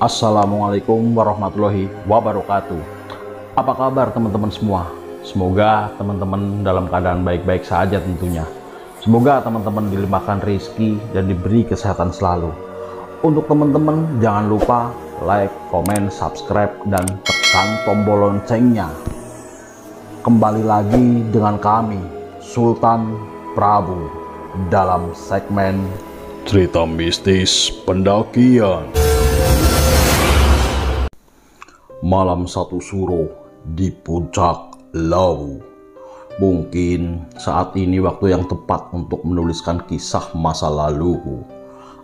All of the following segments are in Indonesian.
Assalamualaikum warahmatullahi wabarakatuh. Apa kabar teman-teman semua? Semoga teman-teman dalam keadaan baik-baik saja tentunya. Semoga teman-teman dilimpahkan rezeki dan diberi kesehatan selalu. Untuk teman-teman jangan lupa like, komen, subscribe, dan tekan tombol loncengnya. Kembali lagi dengan kami, Sultan Prabu, dalam segmen Cerita Mistis Pendakian. Malam satu suro di puncak Lawu. Mungkin saat ini waktu yang tepat untuk menuliskan kisah masa laluku.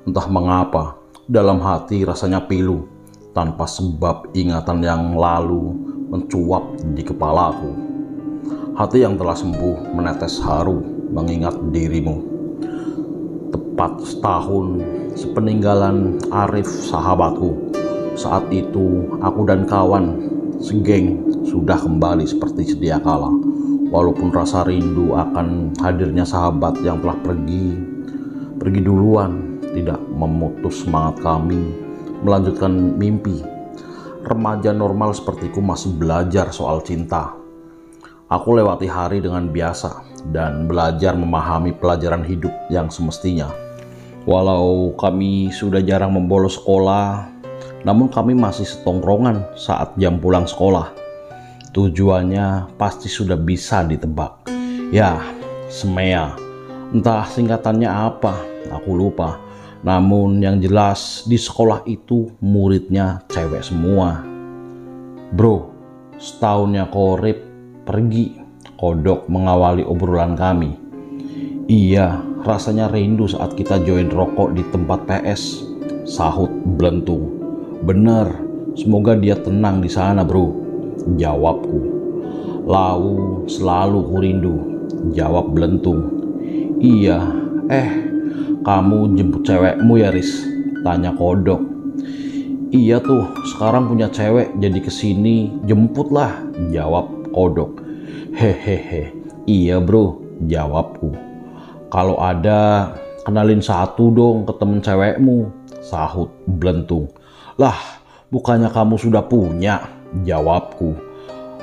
Entah mengapa, dalam hati rasanya pilu. Tanpa sebab ingatan yang lalu mencuap di kepalaku. Hati yang telah sembuh menetes haru mengingat dirimu. Tepat setahun sepeninggalan Arif sahabatku. Saat itu aku dan kawan segeng sudah kembali seperti sedia kala. Walaupun rasa rindu akan hadirnya sahabat yang telah pergi duluan tidak memutus semangat kami melanjutkan mimpi. Remaja normal sepertiku masih belajar soal cinta. Aku lewati hari dengan biasa dan belajar memahami pelajaran hidup yang semestinya. Walau kami sudah jarang membolos sekolah, namun kami masih setongkrongan saat jam pulang sekolah. Tujuannya pasti sudah bisa ditebak. Ya, SMEA. Entah singkatannya apa, aku lupa. Namun yang jelas di sekolah itu muridnya cewek semua. Bro, setahunnya Korip pergi, kodok mengawali obrolan kami. Iya, rasanya rindu saat kita join rokok di tempat PS, sahut Belentung. Bener, semoga dia tenang di sana bro, jawabku. Lawu selalu kurindu, jawab Belentung. Iya, kamu jemput cewekmu ya Riz? Tanya kodok. Iya tuh, sekarang punya cewek jadi kesini, jemputlah, jawab kodok. Hehehe, iya bro, jawabku. Kalau ada, kenalin satu dong ke temen cewekmu, sahut Belentung. Lah, bukannya kamu sudah punya, jawabku.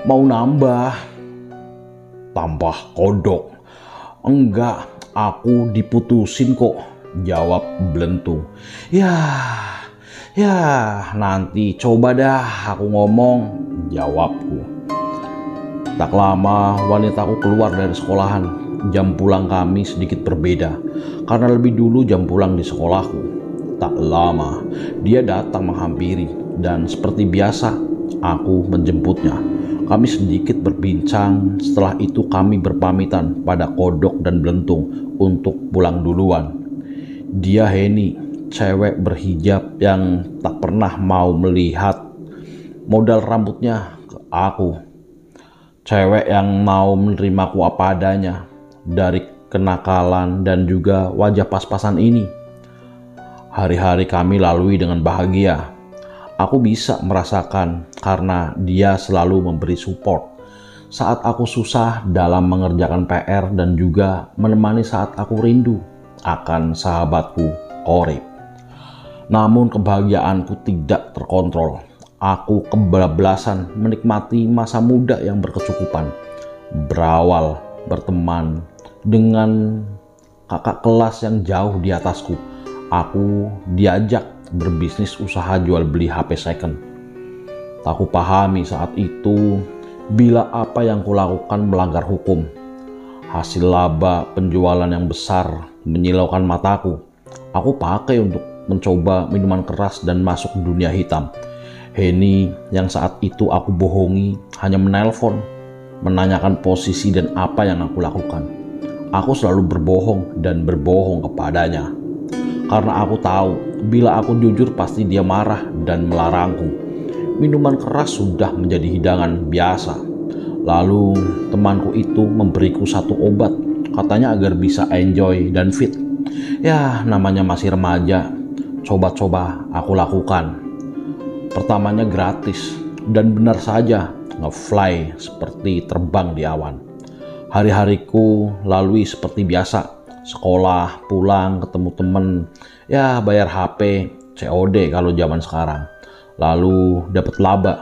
Mau nambah, tambah kodok. Enggak, aku diputusin kok, jawab Belentung. Ya, nanti coba dah aku ngomong, jawabku. Tak lama wanitaku keluar dari sekolahan. Jam pulang kami sedikit berbeda, karena lebih dulu jam pulang di sekolahku. Tak lama, dia datang menghampiri dan seperti biasa, aku menjemputnya. Kami sedikit berbincang, setelah itu kami berpamitan pada kodok dan Belentung untuk pulang duluan. Dia Heni, cewek berhijab yang tak pernah mau melihat modal rambutnya ke aku. Cewek yang mau menerimaku apa adanya dari kenakalan dan juga wajah pas-pasan ini. Hari-hari kami lalui dengan bahagia. Aku bisa merasakan karena dia selalu memberi support saat aku susah dalam mengerjakan PR dan juga menemani saat aku rindu akan sahabatku Korip. Namun kebahagiaanku tidak terkontrol. Aku kebablasan menikmati masa muda yang berkecukupan. Berawal berteman dengan kakak kelas yang jauh di atasku. Aku diajak berbisnis usaha jual beli HP second. Tak kupahami saat itu bila apa yang kulakukan melanggar hukum. Hasil laba penjualan yang besar menyilaukan mataku. Aku pakai untuk mencoba minuman keras dan masuk dunia hitam. Heni yang saat itu aku bohongi hanya menelpon, menanyakan posisi dan apa yang aku lakukan. Aku selalu berbohong dan berbohong kepadanya. Karena aku tahu, bila aku jujur pasti dia marah dan melarangku. Minuman keras sudah menjadi hidangan biasa. Lalu temanku itu memberiku satu obat, katanya agar bisa enjoy dan fit. Ya, namanya masih remaja. Coba-coba aku lakukan. Pertamanya gratis, dan benar saja, nge-fly seperti terbang di awan. Hari-hariku lalui seperti biasa. Sekolah, pulang, ketemu temen, ya bayar HP, COD kalau zaman sekarang. lalu dapat laba.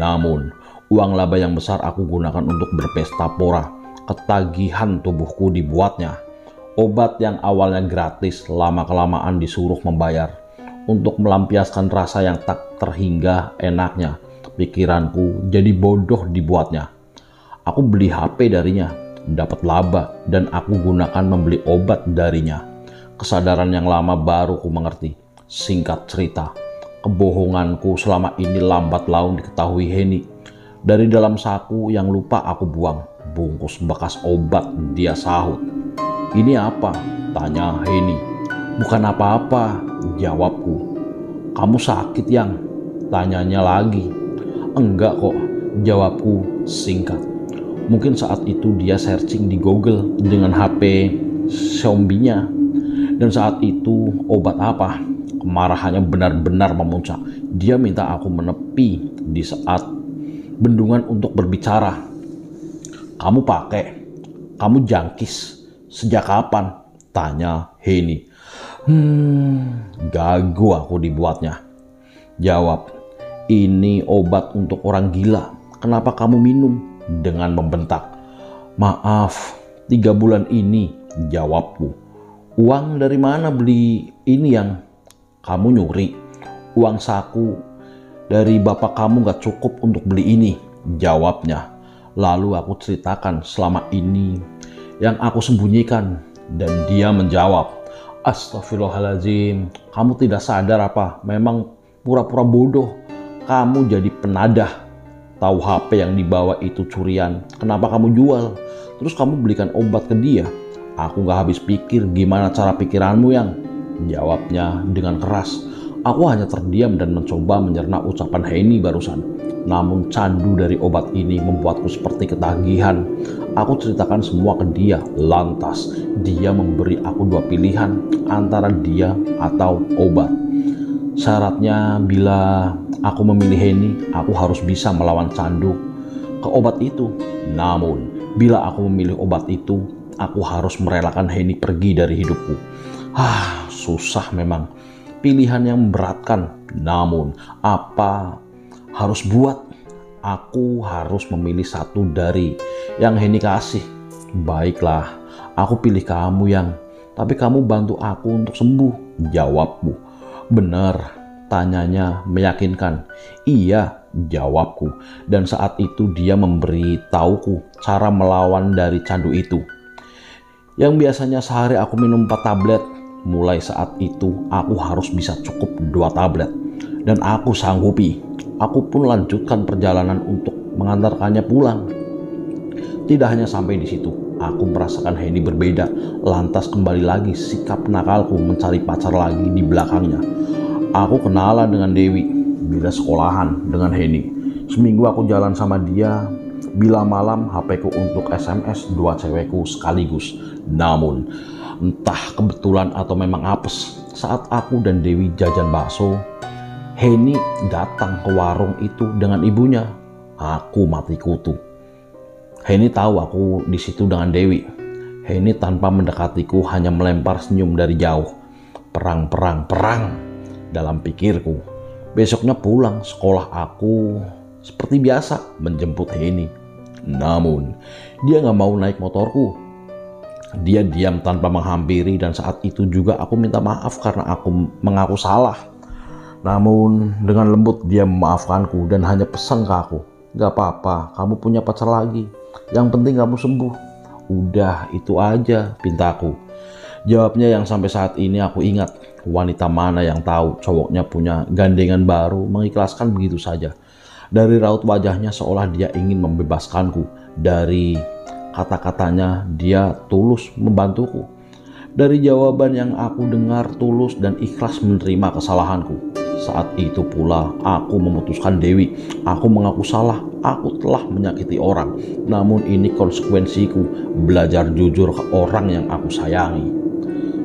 Namun, uang laba yang besar aku gunakan untuk berpesta pora. Ketagihan tubuhku dibuatnya. Obat yang awalnya gratis, lama-kelamaan disuruh membayar. Untuk melampiaskan rasa yang tak terhingga enaknya, pikiranku jadi bodoh dibuatnya. Aku beli HP darinya, dapat laba, dan aku gunakan membeli obat darinya. Kesadaran yang lama baru ku mengerti. Singkat cerita, kebohonganku selama ini lambat laun diketahui Henny. Dari dalam saku yang lupa aku buang bungkus bekas obat. Dia sahut. "Ini apa?" tanya Henny. "Bukan apa-apa," jawabku. "Kamu sakit, Yang?" tanyanya lagi. "Enggak kok," jawabku singkat. Mungkin saat itu dia searching di Google dengan HP Xiaomi-nya. Dan saat itu obat apa? Kemarahannya benar-benar memuncak. Dia minta aku menepi di saat bendungan untuk berbicara. "Kamu pakai? Kamu jangkis? Sejak kapan?" tanya Henny. Gagu aku dibuatnya. Jawab, "Ini obat untuk orang gila. Kenapa kamu minum?" dengan membentak. "Maaf, 3 bulan ini," jawabku. "Uang dari mana beli ini Yang?" "Kamu nyuri. Uang saku dari bapak kamu gak cukup untuk beli ini," jawabnya. Lalu aku ceritakan selama ini yang aku sembunyikan, dan dia menjawab, "Astagfirullahaladzim, kamu tidak sadar apa? Memang pura-pura bodoh. Kamu jadi penadah. Tahu HP yang dibawa itu curian, kenapa kamu jual? Terus kamu belikan obat ke dia. Aku gak habis pikir gimana cara pikiranmu Yang?" jawabnya dengan keras. Aku hanya terdiam dan mencoba mencerna ucapan Henny barusan. Namun candu dari obat ini membuatku seperti ketagihan. Aku ceritakan semua ke dia. Lantas dia memberi aku 2 pilihan antara dia atau obat. Syaratnya bila aku memilih Henny, aku harus bisa melawan candu ke obat itu. Namun bila aku memilih obat itu, aku harus merelakan Henny pergi dari hidupku. Susah memang. Pilihan yang memberatkan. Namun apa harus buat? Aku harus memilih satu dari yang Henny kasih. "Baiklah, aku pilih kamu Yang. Tapi kamu bantu aku untuk sembuh," jawabku. "Benar?" tanyanya meyakinkan. "Iya," jawabku. Dan saat itu dia memberi tauku cara melawan dari candu itu. Yang biasanya sehari aku minum 4 tablet. Mulai saat itu aku harus bisa cukup 2 tablet. Dan aku sanggupi. Aku pun lanjutkan perjalanan untuk mengantarkannya pulang. Tidak hanya sampai di situ, aku merasakan Henny berbeda. Lantas kembali lagi sikap nakalku mencari pacar lagi di belakangnya. Aku kenalan dengan Dewi, bila sekolahan dengan Henny. Seminggu aku jalan sama dia. Bila malam HP ku untuk SMS 2 cewekku sekaligus. Namun entah kebetulan atau memang apes, saat aku dan Dewi jajan bakso, Henny datang ke warung itu dengan ibunya. Aku mati kutu. Henny tahu aku di situ dengan Dewi. Henny tanpa mendekatiku hanya melempar senyum dari jauh. Perang dalam pikirku. Besoknya pulang sekolah aku seperti biasa menjemput Henny. Namun dia gak mau naik motorku. Dia diam tanpa menghampiri, dan saat itu juga aku minta maaf karena aku mengaku salah. Namun dengan lembut dia memaafkanku dan hanya pesan ke aku, "Gak apa-apa, kamu punya pacar lagi. Yang penting kamu sembuh." "Udah, itu aja," pintaku. Jawabnya yang sampai saat ini aku ingat. Wanita mana yang tahu cowoknya punya gandengan baru mengikhlaskan begitu saja. Dari raut wajahnya seolah dia ingin membebaskanku. Dari kata-katanya dia tulus membantuku. Dari jawaban yang aku dengar tulus dan ikhlas menerima kesalahanku. Saat itu pula aku memutuskan Dewi. Aku mengaku salah. Aku telah menyakiti orang. Namun ini konsekuensiku, belajar jujur ke orang yang aku sayangi.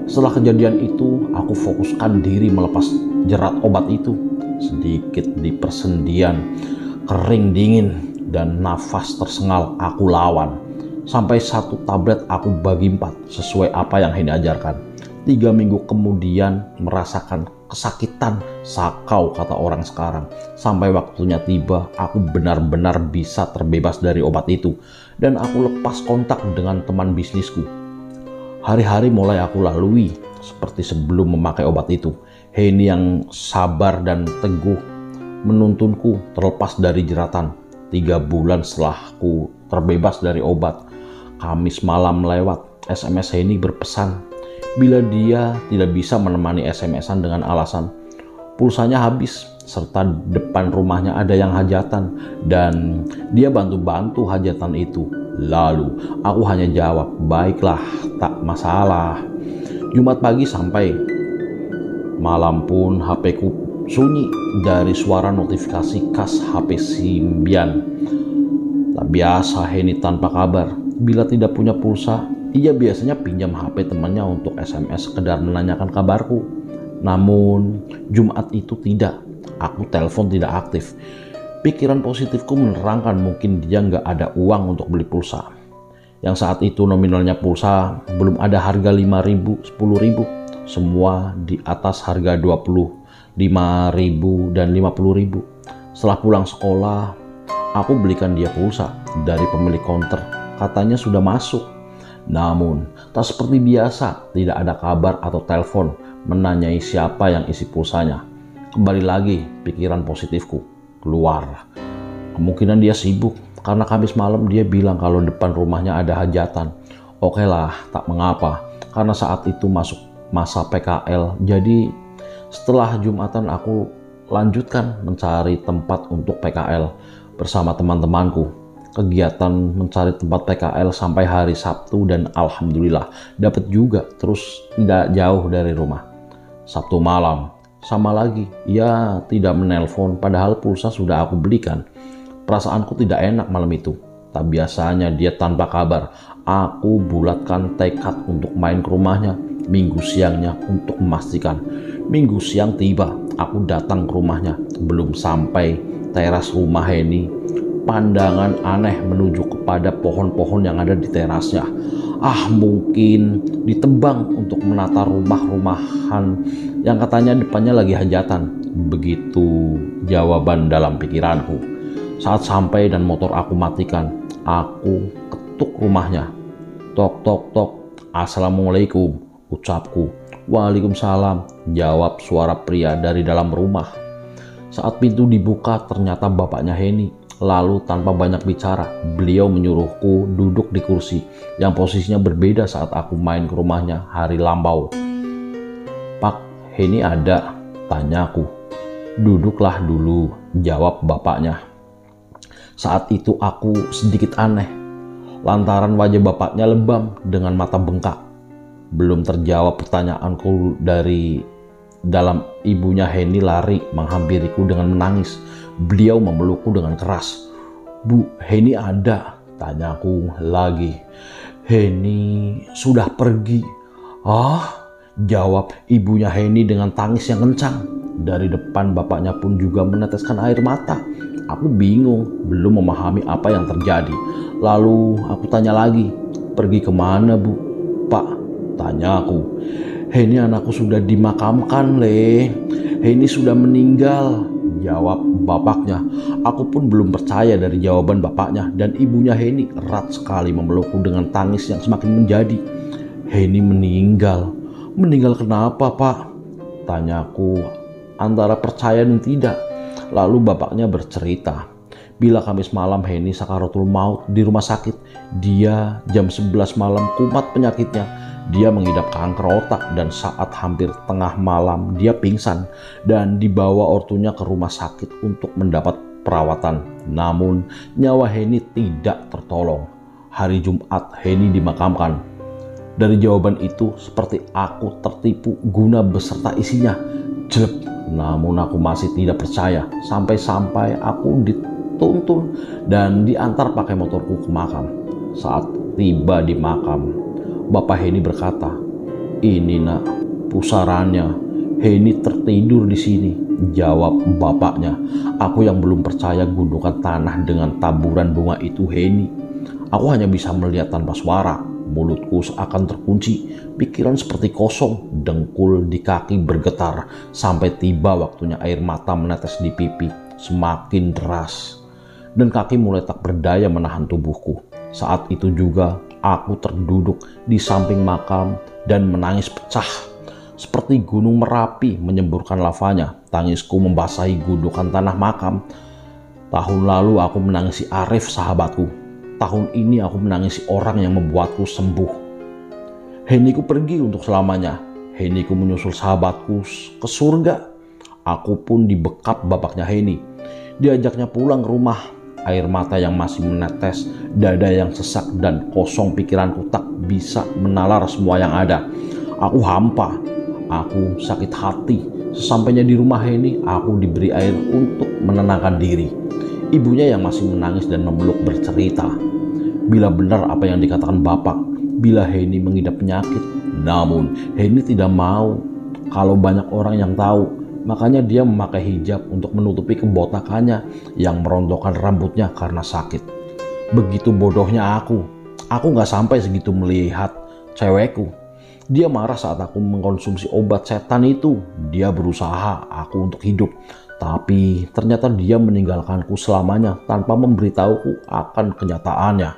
Setelah kejadian itu, aku fokuskan diri melepas jerat obat itu. Sedikit di persendian, kering dingin, dan nafas tersengal aku lawan. Sampai 1 tablet aku bagi 4 sesuai apa yang Henny ajarkan. 3 minggu kemudian merasakan kesakitan, sakau kata orang sekarang. Sampai waktunya tiba, aku benar-benar bisa terbebas dari obat itu. Dan aku lepas kontak dengan teman bisnisku. Hari-hari mulai aku lalui seperti sebelum memakai obat itu. Henny yang sabar dan teguh menuntunku terlepas dari jeratan. 3 bulan setelah aku terbebas dari obat, Kamis malam lewat, SMS Henny berpesan bila dia tidak bisa menemani SMS-an dengan alasan pulsanya habis serta depan rumahnya ada yang hajatan dan dia bantu-bantu hajatan itu. Lalu aku hanya jawab, baiklah, tak masalah. Jumat pagi sampai malam pun HP-ku sunyi dari suara notifikasi khas HP Simbian. Tak biasa Henny tanpa kabar. Bila tidak punya pulsa, ia biasanya pinjam HP temannya untuk SMS sekedar menanyakan kabarku. Namun Jumat itu tidak. Aku telepon tidak aktif. Pikiran positifku menerangkan mungkin dia nggak ada uang untuk beli pulsa. Yang saat itu nominalnya pulsa belum ada harga 5.000, 10.000. Semua di atas harga 25.000 dan 50.000. Setelah pulang sekolah, aku belikan dia pulsa dari pemilik konter. Katanya sudah masuk. Namun, tak seperti biasa, tidak ada kabar atau telepon menanyai siapa yang isi pulsanya. Kembali lagi pikiran positifku keluar. Kemungkinan dia sibuk karena Kamis malam dia bilang kalau depan rumahnya ada hajatan. Oke lah, tak mengapa karena saat itu masuk masa PKL. Jadi setelah Jumatan aku lanjutkan mencari tempat untuk PKL bersama teman-temanku. Kegiatan mencari tempat PKL sampai hari Sabtu dan alhamdulillah dapat juga, terus tidak jauh dari rumah. Sabtu malam sama lagi, ia tidak menelpon padahal pulsa sudah aku belikan. Perasaanku tidak enak malam itu. Tak biasanya dia tanpa kabar. Aku bulatkan tekad untuk main ke rumahnya minggu siangnya untuk memastikan. Minggu siang tiba, aku datang ke rumahnya. Belum sampai teras rumah Henny, pandangan aneh menuju kepada pohon-pohon yang ada di terasnya. Mungkin ditebang untuk menata rumah-rumahan yang katanya depannya lagi hajatan. Begitu jawaban dalam pikiranku. Saat sampai dan motor aku matikan, aku ketuk rumahnya. Tok tok tok, assalamualaikum, ucapku. Waalaikumsalam, jawab suara pria dari dalam rumah. Saat pintu dibuka, ternyata bapaknya Henny. Lalu tanpa banyak bicara, beliau menyuruhku duduk di kursi yang posisinya berbeda saat aku main ke rumahnya hari lampau. Pak, Henny ada? Tanyaku. Duduklah dulu, jawab bapaknya. Saat itu aku sedikit aneh, lantaran wajah bapaknya lebam dengan mata bengkak. Belum terjawab pertanyaanku dari dalam ibunya Henny lari menghampiriku dengan menangis. Beliau memelukku dengan keras. Bu, Henny ada? Tanyaku lagi. Henny sudah pergi. Jawab ibunya Henny dengan tangis yang kencang. Dari depan bapaknya pun juga meneteskan air mata. Aku bingung, belum memahami apa yang terjadi. Lalu aku tanya lagi, pergi kemana Bu? Pak, tanya aku. Henny anakku sudah dimakamkan, Le. Henny sudah meninggal, jawab bapaknya. Aku pun belum percaya dari jawaban bapaknya dan ibunya Henny erat sekali memelukku dengan tangis yang semakin menjadi. Henny meninggal. Meninggal kenapa, Pak? Tanyaku antara percaya dan tidak. Lalu bapaknya bercerita. Bila Kamis malam Henny sakaratul maut di rumah sakit, dia jam 11 malam kumat penyakitnya. Dia mengidap kanker otak dan saat hampir tengah malam dia pingsan dan dibawa ortunya ke rumah sakit untuk mendapat perawatan. Namun nyawa Henny tidak tertolong. Hari Jumat Henny dimakamkan. Dari jawaban itu seperti aku tertipu guna beserta isinya. Jelek. Namun aku masih tidak percaya sampai-sampai aku dituntun dan diantar pakai motorku ke makam. Saat tiba di makam, Bapak Henny berkata, "Ini nak, pusarannya. Henny tertidur di sini," jawab bapaknya. Aku yang belum percaya gundukan tanah dengan taburan bunga itu Henny. Aku hanya bisa melihat tanpa suara mulutku seakan terkunci, pikiran seperti kosong, dengkul di kaki bergetar, sampai tiba waktunya air mata menetes di pipi semakin deras. Dan kaki mulai tak berdaya menahan tubuhku. Saat itu juga aku terduduk di samping makam dan menangis pecah. Seperti gunung Merapi menyemburkan lavanya, tangisku membasahi gundukan tanah makam. Tahun lalu aku menangisi Arif sahabatku. Tahun ini aku menangisi orang yang membuatku sembuh. Heniku pergi untuk selamanya. Heniku menyusul sahabatku ke surga. Aku pun dibekap bapaknya Heni. Diajaknya pulang ke rumah. Air mata yang masih menetes, dada yang sesak dan kosong, pikiranku tak bisa menalar semua yang ada. Aku hampa. Aku sakit hati. Sesampainya di rumah Heni, aku diberi air untuk menenangkan diri. Ibunya yang masih menangis dan memeluk bercerita. Bila benar apa yang dikatakan bapak, bila Heni mengidap penyakit. Namun Heni tidak mau kalau banyak orang yang tahu. Makanya dia memakai hijab untuk menutupi kebotakannya yang merontokkan rambutnya karena sakit. Begitu bodohnya aku. Aku gak sampai segitu melihat cewekku. Dia marah saat aku mengkonsumsi obat setan itu. Dia berusaha aku untuk hidup. Tapi ternyata dia meninggalkanku selamanya tanpa memberitahuku akan kenyataannya.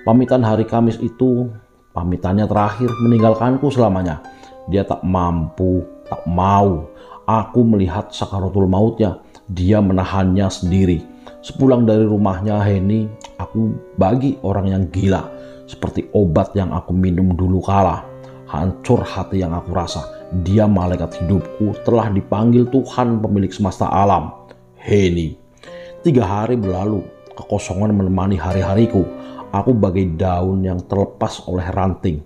Pamitan hari Kamis itu, pamitannya terakhir, meninggalkanku selamanya. Dia tak mampu, tak mau. Aku melihat sakaratul mautnya. Dia menahannya sendiri. Sepulang dari rumahnya Heni, aku bagi orang yang gila. Seperti obat yang aku minum dulu kala. Hancur hati yang aku rasa. Dia malaikat hidupku telah dipanggil Tuhan pemilik semesta alam. Heni. 3 hari berlalu. Kekosongan menemani hari-hariku. Aku bagai daun yang terlepas oleh ranting.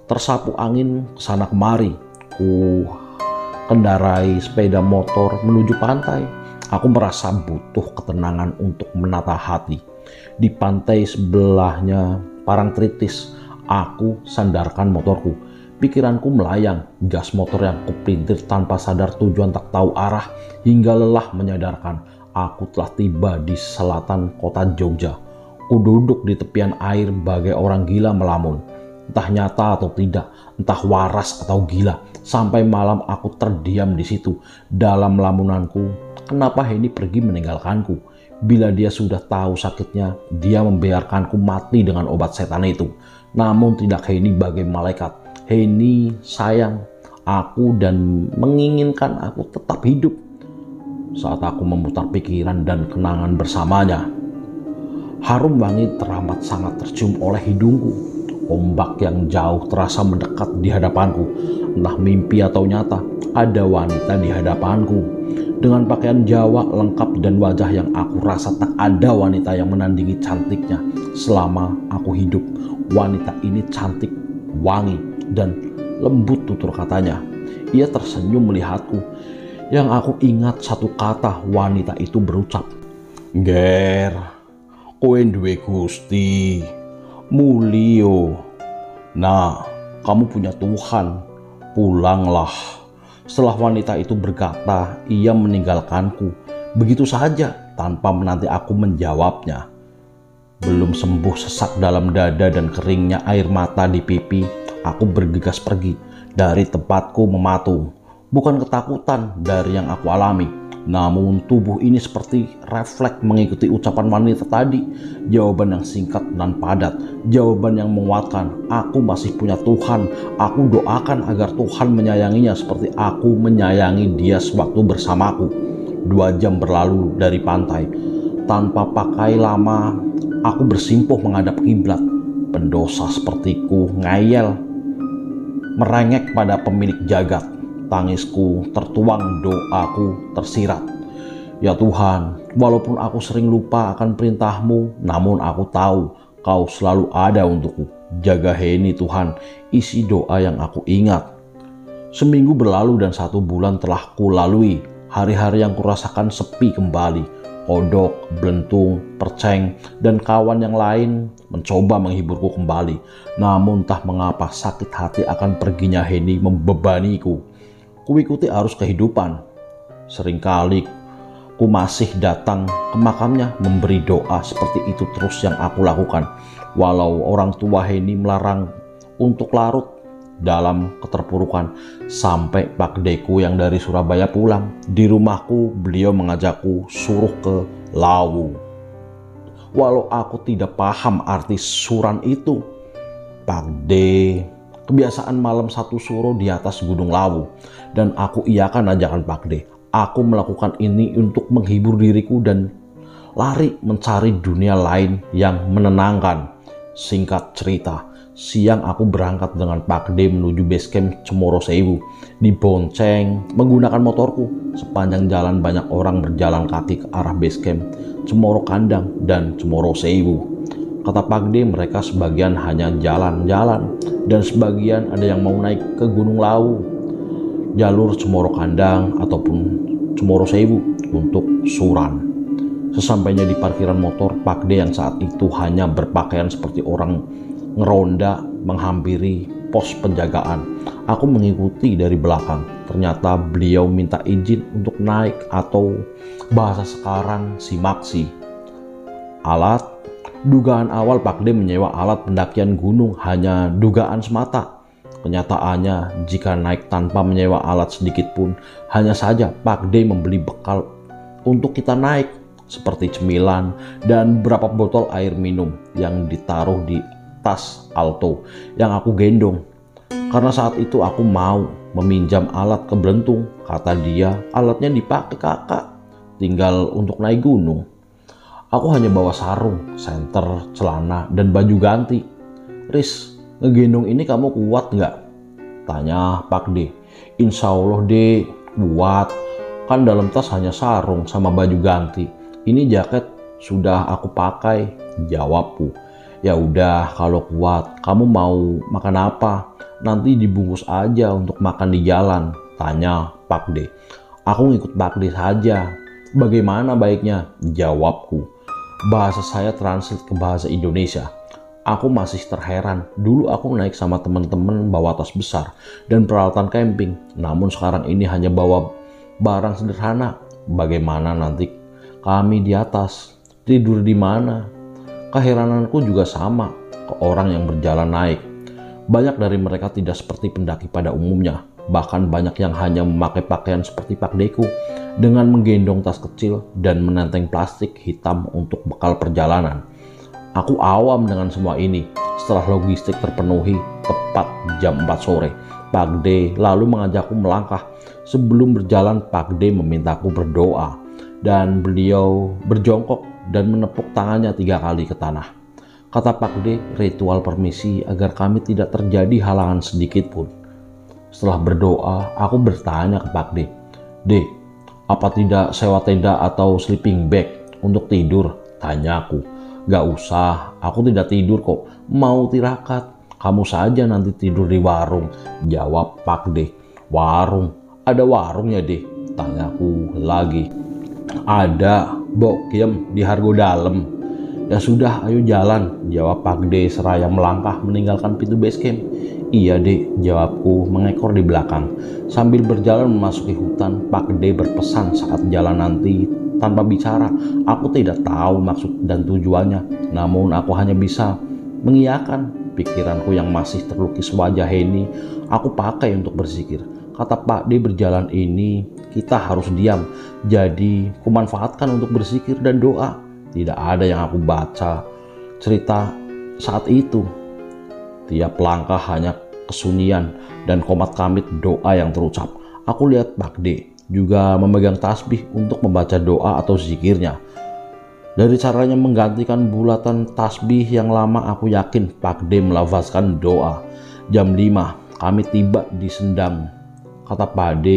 Tersapu angin kesana kemari. Ku kendarai sepeda motor menuju pantai. Aku merasa butuh ketenangan untuk menata hati. Di pantai sebelahnya Parangtritis. Aku sandarkan motorku. Pikiranku melayang, gas motor yang kupelintir tanpa sadar tujuan, tak tahu arah, hingga lelah menyadarkan aku telah tiba di selatan kota Jogja. Ku duduk di tepian air bagai orang gila melamun. Entah nyata atau tidak, entah waras atau gila. Sampai malam aku terdiam di situ. Dalam lamunanku, kenapa Heni pergi meninggalkanku? Bila dia sudah tahu sakitnya, dia membiarkanku mati dengan obat setan itu. Namun tidak Heni bagai malaikat. Heni sayang aku dan menginginkan aku tetap hidup. Saat aku memutar pikiran dan kenangan bersamanya, harum wangi teramat sangat tercium oleh hidungku. Ombak yang jauh terasa mendekat di hadapanku. Entah mimpi atau nyata, ada wanita di hadapanku. Dengan pakaian Jawa lengkap dan wajah yang aku rasa tak ada wanita yang menandingi cantiknya selama aku hidup. Wanita ini cantik, wangi, dan lembut tutur katanya. Ia tersenyum melihatku. Yang aku ingat satu kata wanita itu berucap, "Ger, kowe duwe Gusti, mulio. Nah, kamu punya Tuhan, pulanglah." Setelah wanita itu berkata, ia meninggalkanku begitu saja tanpa menanti aku menjawabnya. Belum sembuh sesak dalam dada dan keringnya air mata di pipi, aku bergegas pergi dari tempatku mematung. Bukan ketakutan dari yang aku alami, namun tubuh ini seperti refleks mengikuti ucapan wanita tadi. Jawaban yang singkat dan padat, jawaban yang menguatkan. Aku masih punya Tuhan. Aku doakan agar Tuhan menyayanginya seperti aku menyayangi dia sewaktu bersamaku. 2 jam berlalu dari pantai. Tanpa pakai lama, aku bersimpuh menghadap kiblat. Pendosa sepertiku ngayel, merengek pada pemilik jagat. Tangisku tertuang, doaku tersirat. Ya Tuhan, walaupun aku sering lupa akan perintahmu, namun aku tahu Kau selalu ada untukku. Jaga Heni Tuhan, isi doa yang aku ingat. Seminggu berlalu dan 1 bulan telah kulalui. Hari-hari yang kurasakan sepi kembali. Kodok, belentung, perceng, dan kawan yang lain mencoba menghiburku kembali. Namun entah mengapa sakit hati akan perginya Heni membebaniku. Kuikuti arus kehidupan. Seringkali ku masih datang ke makamnya memberi doa. Seperti itu terus yang aku lakukan. Walau orang tua Heni melarang untuk larut dalam keterpurukan, sampai Pak Deku yang dari Surabaya pulang, di rumahku beliau mengajakku suruh ke Lawu. Walau aku tidak paham arti suran itu, Pak D, kebiasaan malam satu suro di atas Gunung Lawu, dan aku iakan ajakan Pak D. Aku melakukan ini untuk menghibur diriku dan lari mencari dunia lain yang menenangkan. Singkat cerita, siang aku berangkat dengan Pak D menuju base camp Cemoro Sewu. Dibonceng menggunakan motorku. Sepanjang jalan banyak orang berjalan kaki ke arah base camp Cemoro Kandang dan Cemoro Sewu. Kata Pak D, mereka sebagian hanya jalan-jalan dan sebagian ada yang mau naik ke Gunung Lawu, jalur Cemoro Kandang ataupun Cemoro Sewu untuk suran. Sesampainya di parkiran motor, Pak D yang saat itu hanya berpakaian seperti orang ngeronda menghampiri pos penjagaan. Aku mengikuti dari belakang. Ternyata beliau minta izin untuk naik atau bahasa sekarang simaksi. Alat. Dugaan awal Pak D menyewa alat pendakian gunung hanya dugaan semata. Kenyataannya, jika naik tanpa menyewa alat sedikit pun, hanya saja Pak D membeli bekal untuk kita naik, seperti cemilan dan beberapa botol air minum yang ditaruh di tas alto yang aku gendong. Karena saat itu aku mau meminjam alat kebelentung, kata dia, alatnya dipakai kakak, tinggal untuk naik gunung. Aku hanya bawa sarung, senter, celana, dan baju ganti. Riz, ngegendong ini kamu kuat nggak? Tanya Pak D. Insya Allah D, kuat. Kan dalam tas hanya sarung sama baju ganti. Ini jaket sudah aku pakai, jawabku. Ya udah, kalau kuat, kamu mau makan apa? Nanti dibungkus aja untuk makan di jalan, tanya Pak D. Aku ngikut Pak D saja. Bagaimana baiknya? Jawabku. Bahasa saya translate ke bahasa Indonesia. Aku masih terheran. Dulu aku naik sama teman-teman bawa tas besar dan peralatan camping. Namun sekarang ini hanya bawa barang sederhana. Bagaimana nanti kami di atas? Tidur di mana? Keherananku juga sama ke orang yang berjalan naik. Banyak dari mereka tidak seperti pendaki pada umumnya. Bahkan banyak yang hanya memakai pakaian seperti Pak Deku dengan menggendong tas kecil dan menenteng plastik hitam untuk bekal perjalanan. Aku awam dengan semua ini. Setelah logistik terpenuhi tepat jam 4 sore, Pak D lalu mengajakku melangkah. Sebelum berjalan, Pak D memintaku berdoa dan beliau berjongkok dan menepuk tangannya 3 kali ke tanah. Kata Pak D, ritual permisi agar kami tidak terjadi halangan sedikit pun. Setelah berdoa, aku bertanya ke Pak D, D, apa tidak sewa tenda atau sleeping bag untuk tidur? Tanyaku. Gak usah, aku tidak tidur kok, mau tirakat. Kamu saja nanti tidur di warung, jawab Pak D. Warung? Ada warungnya deh, tanyaku lagi. Ada, Bokiem di Hargo Dalem. Ya sudah, ayo jalan, jawab Pak D seraya melangkah meninggalkan pintu base camp. Iya dek, jawabku mengekor di belakang. Sambil berjalan memasuki hutan, Pak D berpesan saat jalan nanti tanpa bicara. Aku tidak tahu maksud dan tujuannya, namun aku hanya bisa mengiyakan. Pikiranku yang masih terlukis wajah Heni, aku pakai untuk berzikir. Kata Pak D, berjalan ini kita harus diam, jadi kumanfaatkan untuk berzikir dan doa. Tidak ada yang aku baca cerita saat itu. Tiap langkah hanya kesunyian dan komat kamit doa yang terucap. Aku lihat Pak D juga memegang tasbih untuk membaca doa atau zikirnya. Dari caranya menggantikan bulatan tasbih yang lama, aku yakin Pak D melafazkan doa. Jam 5 kami tiba di Sendang. Kata Pak D,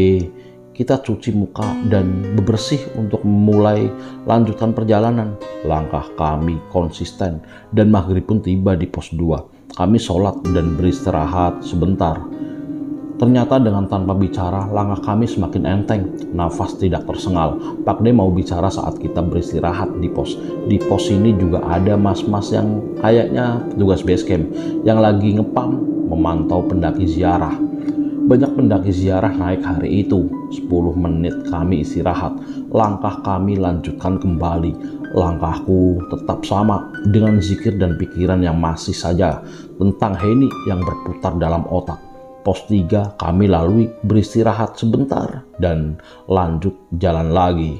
kita cuci muka dan bebersih untuk memulai lanjutkan perjalanan. Langkah kami konsisten dan maghrib pun tiba di pos 2. Kami sholat dan beristirahat sebentar. Ternyata dengan tanpa bicara, langkah kami semakin enteng. Nafas tidak tersengal. Pak D mau bicara saat kita beristirahat di pos. Di pos ini juga ada mas-mas yang kayaknya petugas base camp yang lagi ngepam memantau pendaki ziarah. Banyak pendaki ziarah naik hari itu. 10 menit kami istirahat. Langkah kami lanjutkan kembali. Langkahku tetap sama, dengan zikir dan pikiran yang masih saja tentang Heni yang berputar dalam otak. Pos 3 kami lalui, beristirahat sebentar dan lanjut jalan lagi.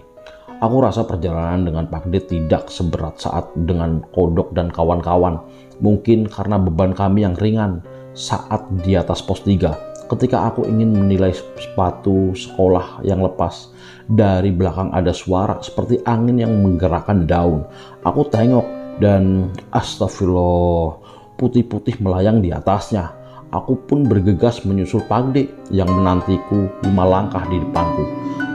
Aku rasa perjalanan dengan Pak D tidak seberat saat dengan Kodok dan kawan-kawan. Mungkin karena beban kami yang ringan saat di atas pos 3. Ketika aku ingin menilai sepatu sekolah yang lepas, dari belakang ada suara seperti angin yang menggerakkan daun. Aku tengok dan astagfirullah, putih-putih melayang di atasnya. Aku pun bergegas menyusul Pak D yang menantiku 5 langkah di depanku.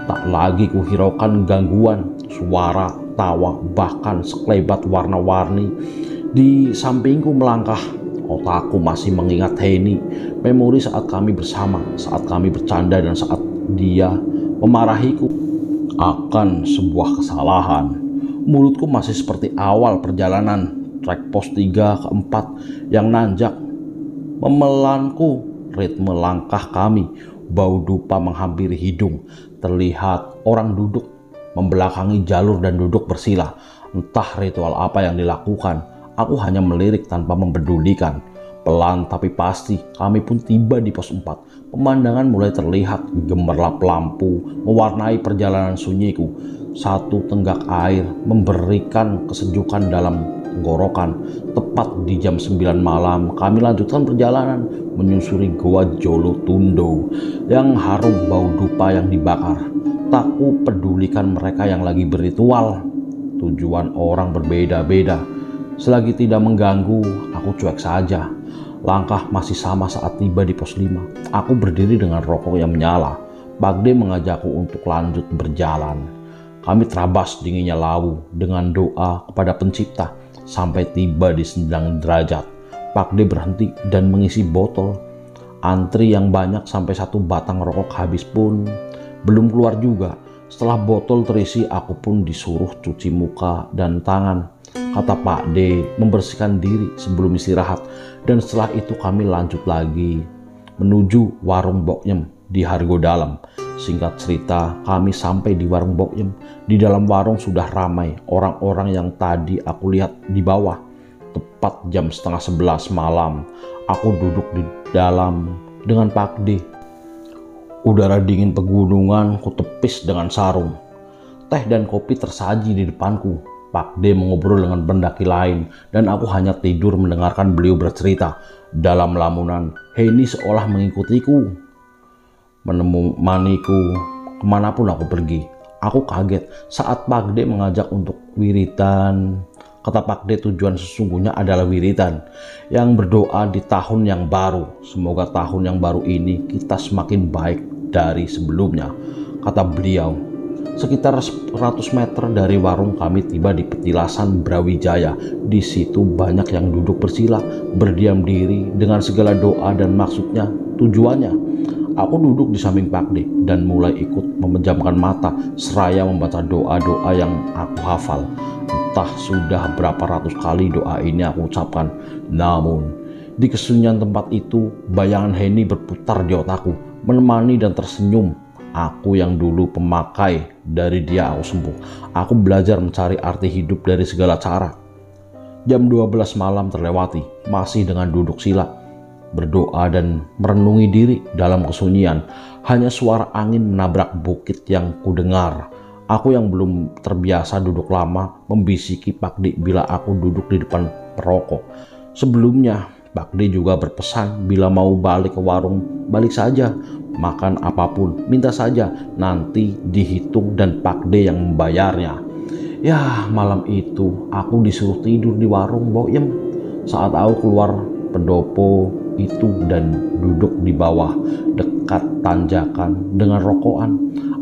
Tak lagi kuhiraukan gangguan, suara, tawa, bahkan sekelebat warna-warni di sampingku melangkah. Otakku masih mengingat Heni, memori saat kami bersama, saat kami bercanda dan saat dia memarahiku akan sebuah kesalahan. Mulutku masih seperti awal perjalanan trek pos 3 ke 4 yang nanjak. Memelanku ritme langkah kami, bau dupa menghampiri hidung. Terlihat orang duduk membelakangi jalur dan duduk bersila. Entah ritual apa yang dilakukan. Aku hanya melirik tanpa mempedulikan. Pelan tapi pasti, kami pun tiba di pos 4. Pemandangan mulai terlihat, gemerlap lampu mewarnai perjalanan sunyiku. Satu tenggak air memberikan kesejukan dalam tenggorokan. Tepat di jam 9 malam, kami lanjutkan perjalanan menyusuri Goa Jolo Tundo yang harum bau dupa yang dibakar. Tak ku pedulikan mereka yang lagi berritual. Tujuan orang berbeda-beda. Selagi tidak mengganggu, aku cuek saja. Langkah masih sama saat tiba di pos 5. Aku berdiri dengan rokok yang menyala. Pak D mengajakku untuk lanjut berjalan. Kami terabas dinginnya Lawu dengan doa kepada pencipta sampai tiba di 9 derajat. Pak D berhenti dan mengisi botol. Antri yang banyak sampai 1 batang rokok habis pun belum keluar juga. Setelah botol terisi, aku pun disuruh cuci muka dan tangan. Kata Pak D, membersihkan diri sebelum istirahat. Dan setelah itu kami lanjut lagi menuju warung Bokyem di Hargo Dalam. Singkat cerita, kami sampai di warung Bokyem. Di dalam warung sudah ramai orang-orang yang tadi aku lihat di bawah. Tepat jam setengah 11 malam, aku duduk di dalam dengan Pak D. Udara dingin pegunungan kutepis dengan sarung. Teh dan kopi tersaji di depanku. Pak D mengobrol dengan pendaki lain dan aku hanya tidur mendengarkan beliau bercerita. Dalam lamunan, Heni seolah mengikutiku, menemaniku kemanapun aku pergi. Aku kaget saat Pak D mengajak untuk wiritan. Kata Pak D, tujuan sesungguhnya adalah wiritan yang berdoa di tahun yang baru. Semoga tahun yang baru ini kita semakin baik dari sebelumnya, kata beliau. Sekitar 100 meter dari warung kami tiba di petilasan Brawijaya. Di situ banyak yang duduk bersila, berdiam diri dengan segala doa dan maksudnya, tujuannya. Aku duduk di samping Pak D dan mulai ikut memejamkan mata seraya membaca doa-doa yang aku hafal. Entah sudah berapa ratus kali doa ini aku ucapkan. Namun, di kesunyian tempat itu, bayangan Heni berputar di otakku, menemani dan tersenyum. Aku yang dulu pemakai, dari dia aku sembuh. Aku belajar mencari arti hidup dari segala cara. Jam 12 malam terlewati, masih dengan duduk sila, berdoa dan merenungi diri dalam kesunyian. Hanya suara angin menabrak bukit yang kudengar. Aku yang belum terbiasa duduk lama membisiki Pak D bila aku duduk di depan perokok. Sebelumnya, Pak D juga berpesan bila mau balik ke warung, balik saja. Makan apapun, minta saja, nanti dihitung dan Pak D yang membayarnya. Ya, malam itu aku disuruh tidur di warung Bokyem. Saat aku keluar pendopo itu dan duduk di bawah dekat tanjakan dengan rokokan,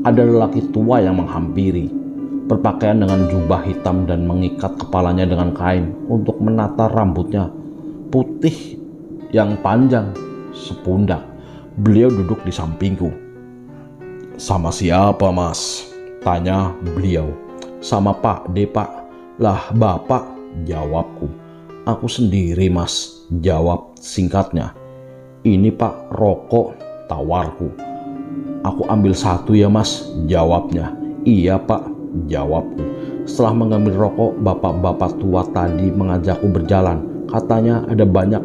ada lelaki tua yang menghampiri, berpakaian dengan jubah hitam dan mengikat kepalanya dengan kain untuk menata rambutnya putih yang panjang sepundak. Beliau duduk di sampingku. Sama siapa, Mas? Tanya beliau. Sama Pak D, Pak. Lah, Bapak, jawabku. Aku sendiri, Mas, jawab singkatnya. Ini Pak, rokok. tawarku. Aku ambil satu ya mas, jawabnya. Iya pak, jawabku. Setelah mengambil rokok, bapak-bapak tua tadi mengajakku berjalan. Katanya ada banyak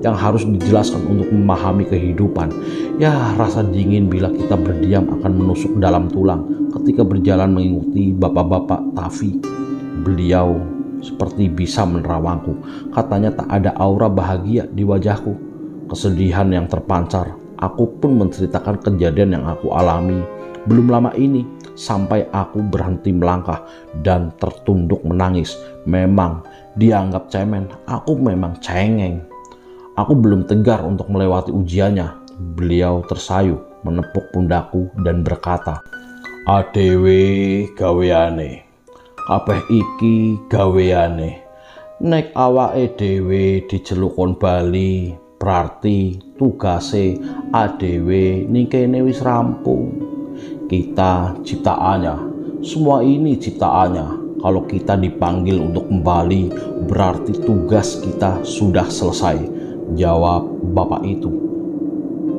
yang harus dijelaskan untuk memahami kehidupan. Ya, rasa dingin bila kita berdiam akan menusuk dalam tulang ketika berjalan mengikuti bapak-bapak Tafi. Beliau seperti bisa menerawangku. Katanya tak ada aura bahagia di wajahku. Kesedihan yang terpancar. Aku pun menceritakan kejadian yang aku alami belum lama ini sampai aku berhenti melangkah dan tertunduk menangis. Memang dianggap cemen, aku memang cengeng. Aku belum tegar untuk melewati ujiannya. Beliau tersayu menepuk pundakku dan berkata, "Adewe gaweane, kabeh iki gaweane. Nek awake dhewe dijelukon bali, berarti tugase adewe ning kene wis rampung. Kita ciptaannya, semua ini ciptaannya. Kalau kita dipanggil untuk kembali, berarti tugas kita sudah selesai," jawab bapak itu.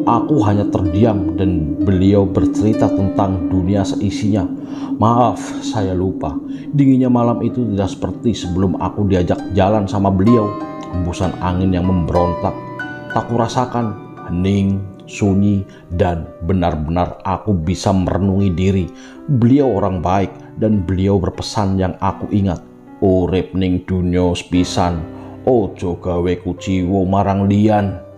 Aku hanya terdiam dan beliau bercerita tentang dunia seisinya. Maaf, saya lupa. Dinginnya malam itu tidak seperti sebelum aku diajak jalan sama beliau. Hembusan angin yang memberontak tak kurasakan, hening, sunyi, dan benar-benar aku bisa merenungi diri. Beliau orang baik dan beliau berpesan yang aku ingat. Urip ning dunya sepisan, ojo gawe kuciwo marang liyan.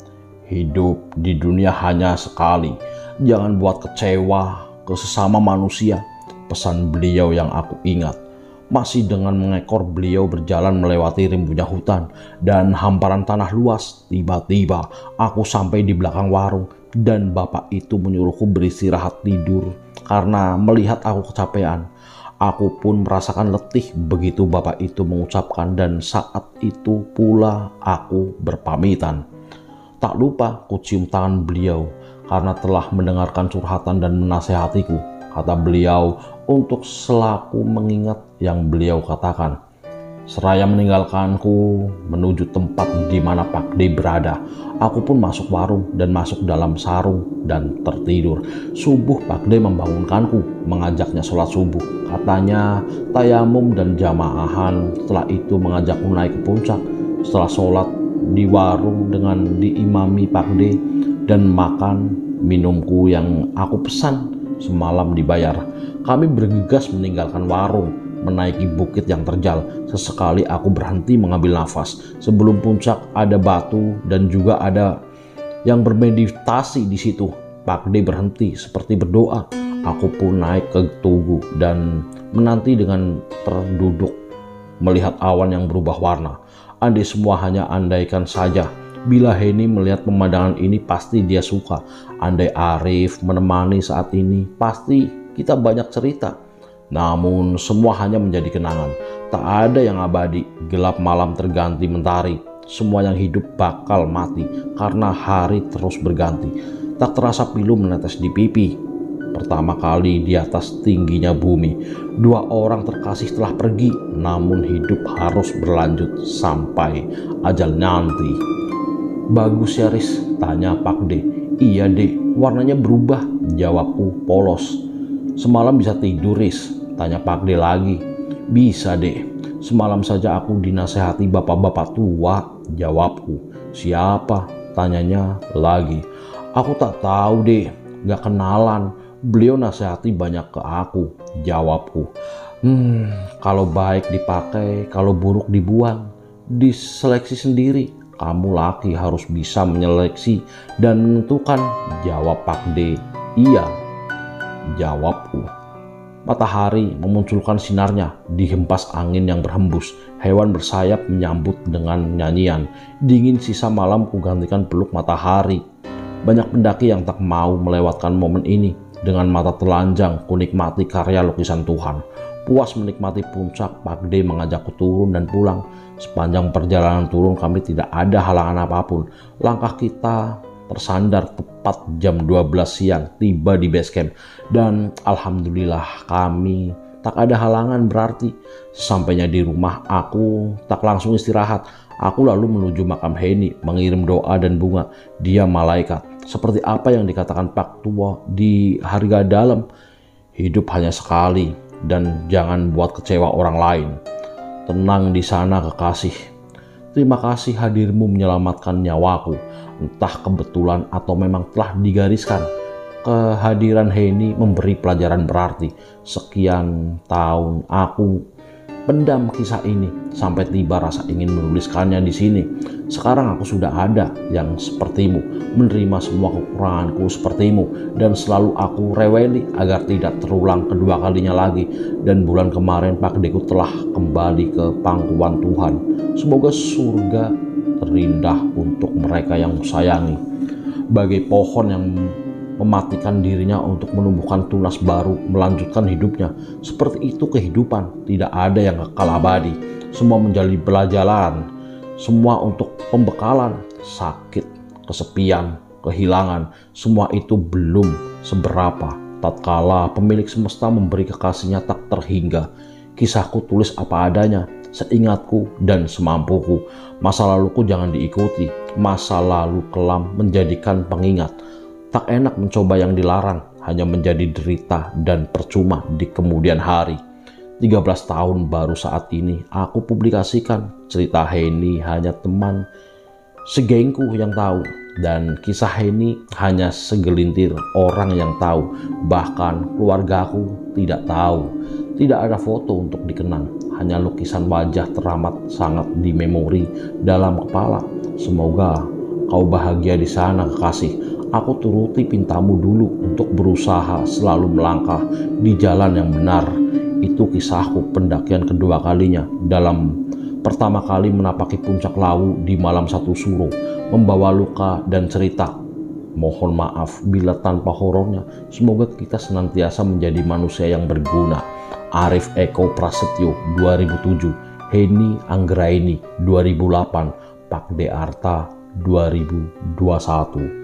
Hidup di dunia hanya sekali, jangan buat kecewa ke sesama manusia. Pesan beliau yang aku ingat. Masih dengan mengekor beliau berjalan melewati rimbunnya hutan dan hamparan tanah luas. Tiba-tiba aku sampai di belakang warung dan bapak itu menyuruhku beristirahat tidur karena melihat aku kecapean. Aku pun merasakan letih begitu bapak itu mengucapkan dan saat itu pula aku berpamitan. Tak lupa ku cium tangan beliau karena telah mendengarkan curhatan dan menasehatiku. Kata beliau untuk selaku mengingat yang beliau katakan. Seraya meninggalkanku menuju tempat di mana Pak D berada, aku pun masuk warung dan masuk dalam sarung dan tertidur. Subuh Pak D membangunkanku, mengajaknya sholat subuh. Katanya tayamum dan jamaahan, setelah itu mengajakku naik ke puncak. Setelah sholat di warung dengan diimami Pak D dan makan minumku yang aku pesan semalam dibayar. Kami bergegas meninggalkan warung, menaiki bukit yang terjal. Sesekali aku berhenti mengambil nafas. Sebelum puncak ada batu dan juga ada yang bermeditasi di situ. Pak D berhenti seperti berdoa. Aku pun naik ke tugu dan menanti dengan terduduk melihat awan yang berubah warna. Andai semua hanya andaikan saja. Bila Heni melihat pemandangan ini pasti dia suka. Andai Arif menemani saat ini pasti kita banyak cerita. Namun semua hanya menjadi kenangan. Tak ada yang abadi. Gelap malam terganti mentari. Semua yang hidup bakal mati karena hari terus berganti. Tak terasa pilu menetes di pipi. Pertama kali di atas tingginya bumi. Dua orang terkasih telah pergi. Namun hidup harus berlanjut sampai ajal nanti. Bagus ya Riz, tanya Pak D. Iya Dek, warnanya berubah, jawabku polos. Semalam bisa tidur Riz, tanya Pak D lagi. Bisa Dek, semalam saja aku dinasehati bapak-bapak tua, jawabku. Siapa? Tanyanya lagi. Aku tak tahu Dek, gak kenalan. Beliau nasehati banyak ke aku, jawabku. Kalau baik dipakai, kalau buruk dibuang. Diseleksi sendiri. Kamu laki harus bisa menyeleksi dan menentukan, jawab Pak D. Iya, jawabku. Matahari memunculkan sinarnya, dihempas angin yang berhembus. Hewan bersayap menyambut dengan nyanyian. Dingin sisa malam kugantikan peluk matahari. Banyak pendaki yang tak mau melewatkan momen ini. Dengan mata telanjang kunikmati karya lukisan Tuhan. Puas menikmati puncak, Pak D mengajakku turun dan pulang. Sepanjang perjalanan turun kami tidak ada halangan apapun. Langkah kita tersandar tepat jam 12 siang tiba di base camp. Dan alhamdulillah kami tak ada halangan berarti. Sesampainya di rumah aku tak langsung istirahat. Aku lalu menuju makam Heni mengirim doa dan bunga. Dia malaikat. Seperti apa yang dikatakan Pak Tua di Harga Dalam, hidup hanya sekali dan jangan buat kecewa orang lain. Tenang di sana kekasih. Terima kasih hadirmu menyelamatkan nyawaku. Entah kebetulan atau memang telah digariskan. Kehadiran Henny memberi pelajaran berarti. Sekian tahun aku pendam kisah ini sampai tiba rasa ingin menuliskannya di sini. Sekarang aku sudah ada yang sepertimu, menerima semua kekuranganku sepertimu, dan selalu aku reweli agar tidak terulang kedua kalinya lagi. Dan bulan kemarin Pak Deku telah kembali ke pangkuan Tuhan. Semoga surga terindah untuk mereka yang sayangi. Bagai pohon yang mematikan dirinya untuk menumbuhkan tunas baru, melanjutkan hidupnya. Seperti itu kehidupan, tidak ada yang kekal abadi. Semua menjadi pelajaran, semua untuk pembekalan. Sakit, kesepian, kehilangan, semua itu belum seberapa tatkala pemilik semesta memberi kekasihnya tak terhingga. Kisahku tulis apa adanya, seingatku dan semampuku. Masa laluku jangan diikuti, masa lalu kelam menjadikan pengingat. Tak enak mencoba yang dilarang, hanya menjadi derita dan percuma di kemudian hari. 13 tahun baru saat ini aku publikasikan cerita Henny, hanya teman segengku yang tahu. Dan kisah Henny hanya segelintir orang yang tahu. Bahkan keluargaku tidak tahu. Tidak ada foto untuk dikenang, hanya lukisan wajah teramat sangat di memori dalam kepala. Semoga kau bahagia di sana kekasih. Aku turuti pintamu dulu untuk berusaha selalu melangkah di jalan yang benar. Itu kisahku pendakian kedua kalinya. Dalam pertama kali menapaki puncak Lawu di malam 1 Suro, membawa luka dan cerita. Mohon maaf bila tanpa horornya. Semoga kita senantiasa menjadi manusia yang berguna. Arif Eko Prasetyo 2007, Henny Anggraini 2008, Pak De Arta 2021.